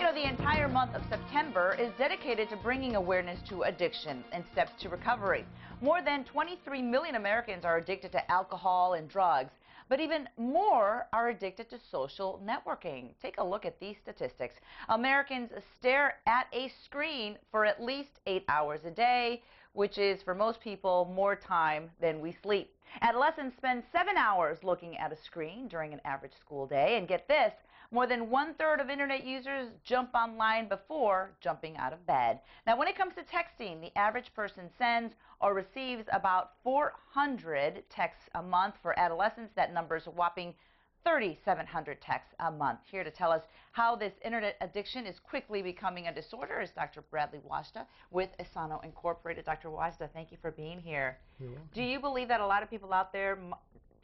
You know, the entire month of September is dedicated to bringing awareness to addiction and steps to recovery. More than 23 million Americans are addicted to alcohol and drugs, but even more are addicted to social networking. Take a look at these statistics. Americans stare at a screen for at least 8 hours a day, which is for most people more time than we sleep. Adolescents spend 7 hours looking at a screen during an average school day, and get this, more than 1/3 of internet users jump online before jumping out of bed. Now, when it comes to texting, the average person sends or receives about 400 texts a month. For adolescents, that number is a whopping 3,700 texts a month. Here to tell us how this internet addiction is quickly becoming a disorder is Dr. Bradley Wajda with Esano Incorporated. Dr. Wajda, thank you for being here. You're welcome. Do you believe that a lot of people out there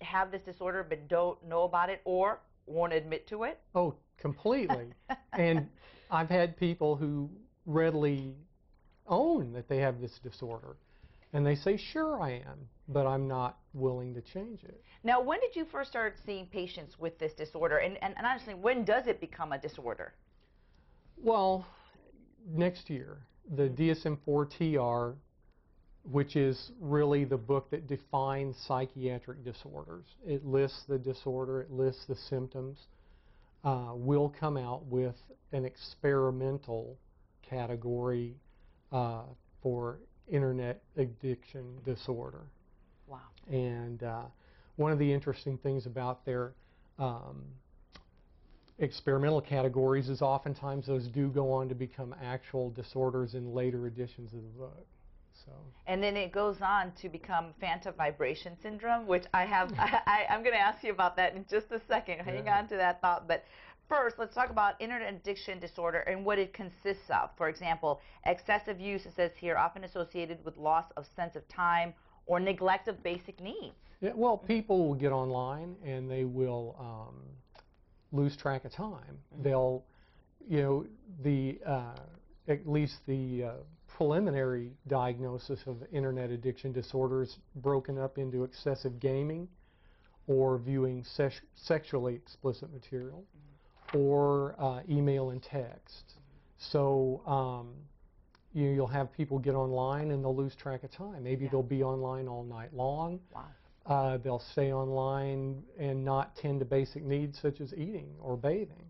have this disorder but don't know about it or won't admit to it? Oh, completely. And I've had people who readily own that they have this disorder. And they say, sure I am, but I'm not willing to change it. Now, when did you first start seeing patients with this disorder? And honestly, when does it become a disorder? Well, next year, the DSM-4-TR, which is really the book that defines psychiatric disorders. It lists the disorder, it lists the symptoms, will come out with an experimental category for internet addiction disorder. Wow. And one of the interesting things about their experimental categories is oftentimes those do go on to become actual disorders in later editions of the book. So. And then it goes on to become phantom vibration syndrome, which I'm going to ask you about that in just a second. Hang on to that thought. But first, let's talk about internet addiction disorder and what it consists of. For example, excessive use, it says here, often associated with loss of sense of time or neglect of basic needs. Yeah, well, people will get online and they will lose track of time. They'll, you know, at least the preliminary diagnosis of internet addiction disorder is broken up into excessive gaming or viewing sexually explicit material or email and text. So you'll have people get online and they'll lose track of time. Maybe they'll be online all night long. Wow. They'll stay online and not tend to basic needs such as eating or bathing.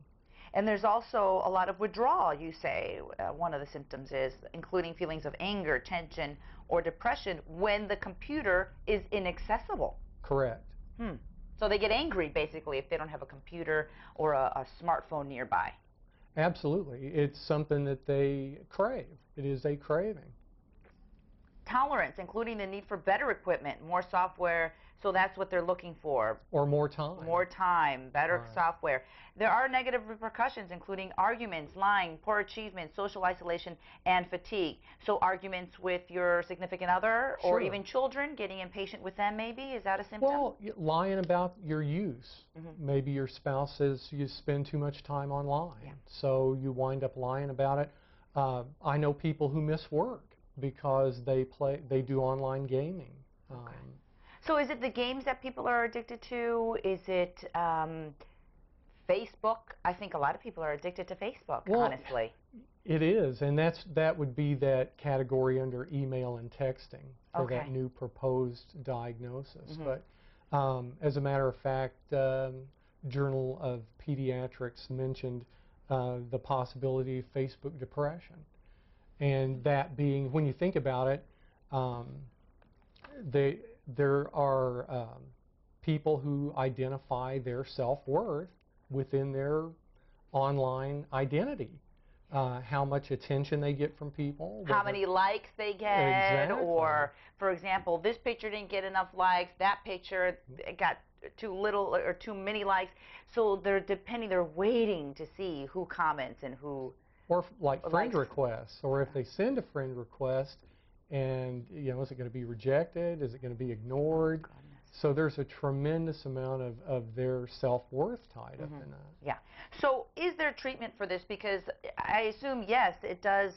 And there's also a lot of withdrawal, you say. One of the symptoms is including feelings of anger, tension, or depression when the computer is inaccessible. Correct. So they get angry, basically, if they don't have a computer or a smartphone nearby. Absolutely. It's something that they crave. It is a craving. Tolerance, including the need for better equipment, more software, so that's what they're looking for. Or more time. More time, better software. There are negative repercussions, including arguments, lying, poor achievement, social isolation, and fatigue. So arguments with your significant other or even children, getting impatient with them maybe, is that a symptom? Well, lying about your use. Maybe your spouse says you spend too much time online, so you wind up lying about it. I know people who miss work because they do online gaming. So is it the games that people are addicted to? Is it Facebook? I think a lot of people are addicted to Facebook, honestly. It is, and that would be that category under email and texting for that new proposed diagnosis. But as a matter of fact, Journal of Pediatrics mentioned the possibility of Facebook depression. And that being, when you think about it, there are people who identify their self-worth within their online identity. How much attention they get from people. How many likes they get. Or, for example, this picture didn't get enough likes, that picture got too little or too many likes. So they're waiting to see who comments and who... Or like friend requests, or if they send a friend request, and you know, is it going to be rejected? Is it going to be ignored? So there's a tremendous amount of their self-worth tied up in that. Yeah. So is there treatment for this? Because I assume, yes, it does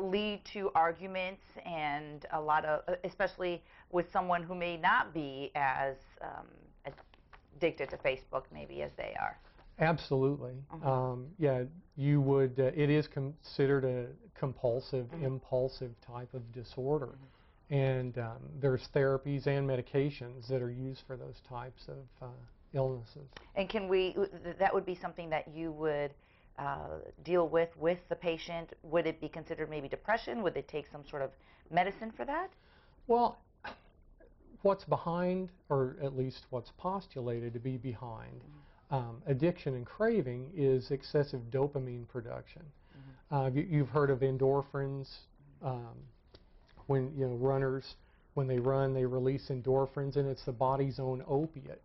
lead to arguments and a lot of, especially with someone who may not be as addicted to Facebook maybe as they are. Absolutely. Yeah, you would. It is considered a compulsive, impulsive type of disorder, and there's therapies and medications that are used for those types of illnesses. And can we? That would be something that you would deal with the patient. Would it be considered maybe depression? Would they take some sort of medicine for that? Well, what's behind, or at least what's postulated to be behind, addiction and craving is excessive dopamine production. You've heard of endorphins. When runners, when they run, they release endorphins, and it's the body's own opiate.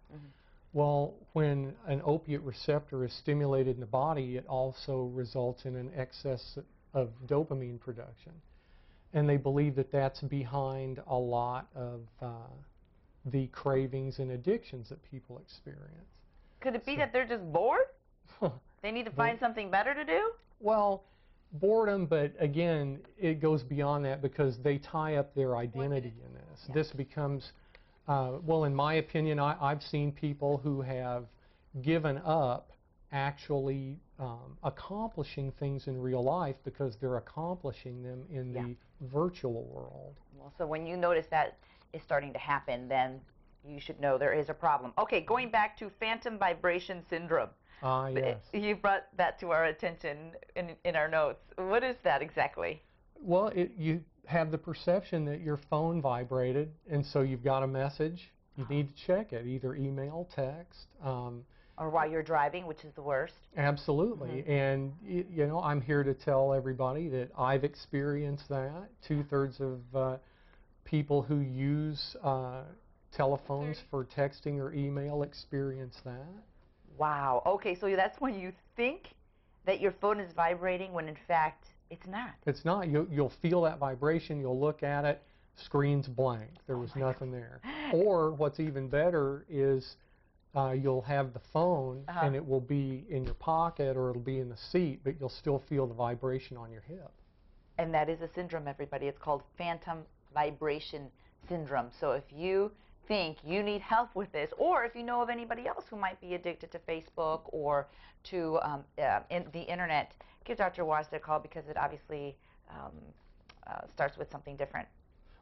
Well, when an opiate receptor is stimulated in the body, it also results in an excess of dopamine production. And they believe that that's behind a lot of the cravings and addictions that people experience. Could it be that they're just bored? They need to find something better to do? Well, boredom, but again, it goes beyond that because they tie up their identity in this. Yes. This becomes, well, in my opinion, I've seen people who have given up actually accomplishing things in real life because they're accomplishing them in the virtual world. Well, so when you notice that is starting to happen, then you should know there is a problem. Okay, going back to phantom vibration syndrome. Yes. You brought that to our attention in our notes. What is that exactly? Well, you have the perception that your phone vibrated, and so you've got a message. You need to check it, either email, text. Or while you're driving, which is the worst. Absolutely. And, I'm here to tell everybody that I've experienced that. 2/3 of people who use telephones for texting or email experience that. Wow. Okay, so that's when you think that your phone is vibrating when in fact it's not. It's not. You'll feel that vibration. You'll look at it. Screen's blank. There was nothing there. Or what's even better is you'll have the phone and it will be in your pocket or it'll be in the seat, but you'll still feel the vibration on your hip. And that is a syndrome, everybody. It's called phantom vibration syndrome. So if you think you need help with this, or if you know of anybody else who might be addicted to Facebook or to the internet, give Dr. Wajda a call because it obviously starts with something different.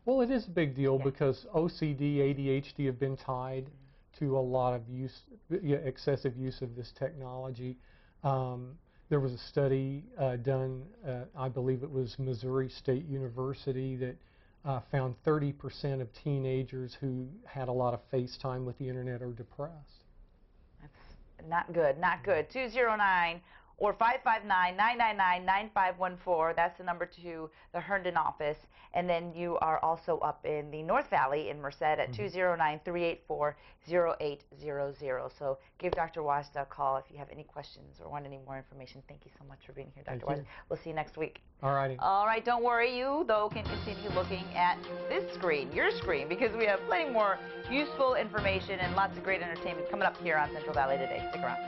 Well, it is a big deal because OCD, ADHD have been tied to a lot of excessive use of this technology. There was a study done, I believe it was Missouri State University, that found 30% of teenagers who had a lot of face time with the internet are depressed. That's not good, not good. 209 or 559-999-9514. That's the number to the Herndon office. And then you are also up in the North Valley in Merced at 209-384-0800. So give Dr. Wajda a call if you have any questions or want any more information. Thank you so much for being here, Dr. Wajda. We'll see you next week. All righty. All right, don't worry. You, though, can continue looking at this screen, your screen, because we have plenty more useful information and lots of great entertainment coming up here on Central Valley Today. Stick around.